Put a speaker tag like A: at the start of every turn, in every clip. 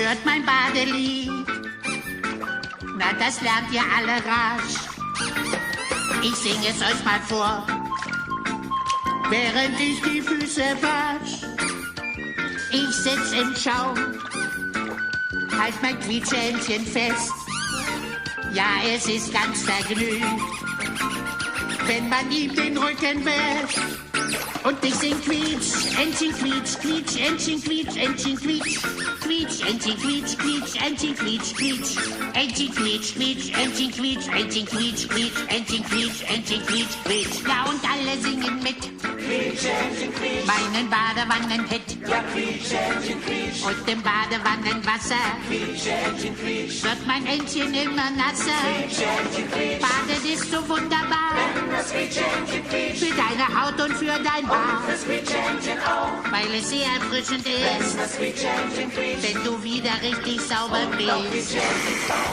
A: hört mein Badelied. Na, das lernt ihr alle rasch. Ich sing es euch mal vor, während ich die Füße wasch. Ich sitz im Schaum, halt mein Quietschhändchen fest. Ja, es ist ganz vergnügt, wenn man ihm den Rücken wäscht. Und ich sing Quietsch, Entchen quietsch, Quietsch, Entchen quietsch, Entchen quietsch, Quietsch, Entchen quietsch, Quietsch, Entchen quietsch, Quietsch, Entchen quietsch, Quietsch, Entchen quietsch, Entchen quietsch, Quietsch, Entchen quietsch, Entchen quietsch, Quietsch. Ja, und alle singen mit. Quietsch, Entchen quietsch. Meinen Badewannenhit. Ja, Quietsch, Entchen quietsch. Und im Badewannenwasser. Quietsch, Entchen quietsch. Wird mein Entchen immer nasser. Quietsch, Entchen quietsch. Badet ist so wunderbar. Denn das Quietsch, Entchen quietsch. Für deine Haut und für dein Bart. Und das Quietsch, Entchen auch. Weil es sehr erfrischend ist. Das Quietsch, Entchen quietsch. Wenn du wieder richtig sauber bist.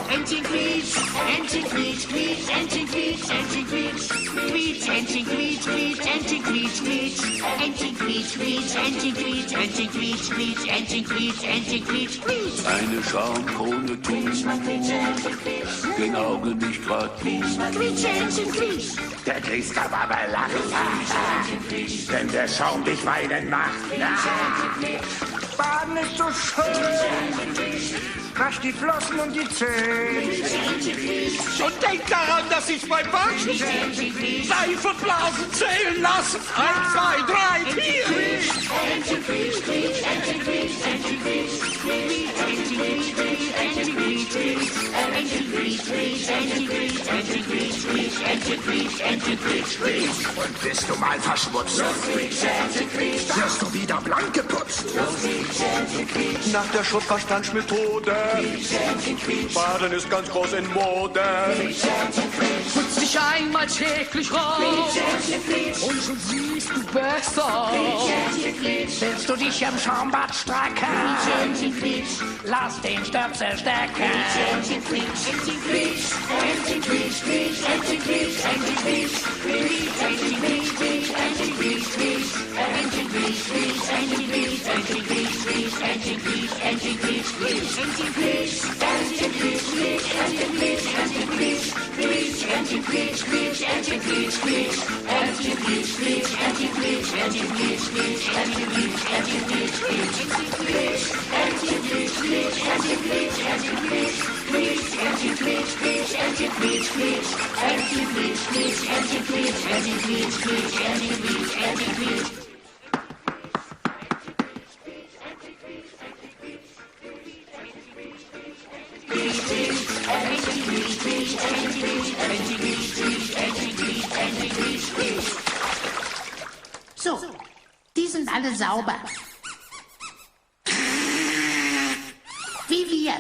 A: Entchen quietsch, Entchen quietsch, Quietsch, Entchen quietsch, Entchen quietsch, Quietsch, Entchen quietsch, Quietsch, Entchen quietsch, Quietsch, Entchen quietsch, Quietsch, Entchen quietsch, Entchen quietsch, Quietsch, Entchen quietsch, Entchen quietsch, Quietsch.
B: Eine Schaumkrone tut den Augen nicht grad gut.
A: Quietsch, Entchen quietsch.
C: Der Grieskamp aber lacht, denn der Schaum dich weinen macht.
D: Baden ist so schön. Wasch die Flossen und die Zähne.
E: Und denk daran, dass ich beim Waschen Seifenblasen zählen lassen. 1, 2, 3, 4.
A: Entchen quietsch, Quietsch, Entchen quietsch, Entchen quietsch, Quietsch, Entchen quietsch, Quietsch, Entchen quietsch, Quietsch, Entchen quietsch, Quietsch, Entchen quietsch, Entchen quietsch, Quietsch, Entchen quietsch, Entchen quietsch, Quietsch.
C: Und bist du mal verschmutzt, wirst du wieder blank geputzt.
E: Nach der Schuttverstandsmethode. Baden ist ganz groß in Mode.
F: Putz dich einmal täglich raus und schon siehst du besser.
A: Willst du dich im Schaumbad strecken? Lass den Stöpsel stecken. Entchen quietsch, Entchen quietsch, Entchen quietsch, Quietsch, Entchen quietsch, Entchen quietsch, Quietsch, Entchen quietsch, Quietsch, Entchen quietsch, Quietsch, Entchen quietsch, Quietsch, Entchen quietsch, Entchen quietsch, Quietsch, Entchen quietsch, Entchen quietsch, Quietsch, Entchen quietsch, Entchen quietsch, Quietsch, Entchen quietsch, Entchen quietsch, Quietsch, Entchen quietsch, Quietsch, Entchen quietsch, Quietsch, Entchen quietsch, Quietsch, Entchen quietsch, Entchen quietsch, Quietsch, Entchen quietsch, Entchen quietsch, Quietsch, Entchen quietsch, Quietsch, Entchen quietsch, Entchen quietsch, Quietsch, Entchen quietsch, Quietsch, Entchen quietsch, Quietsch, Entchen quietsch, Quietsch, Entchen quietsch, Entchen quietsch, Quietsch, Entchen quietsch, Entchen quietsch. So, die sind alle sauber. Wie wir.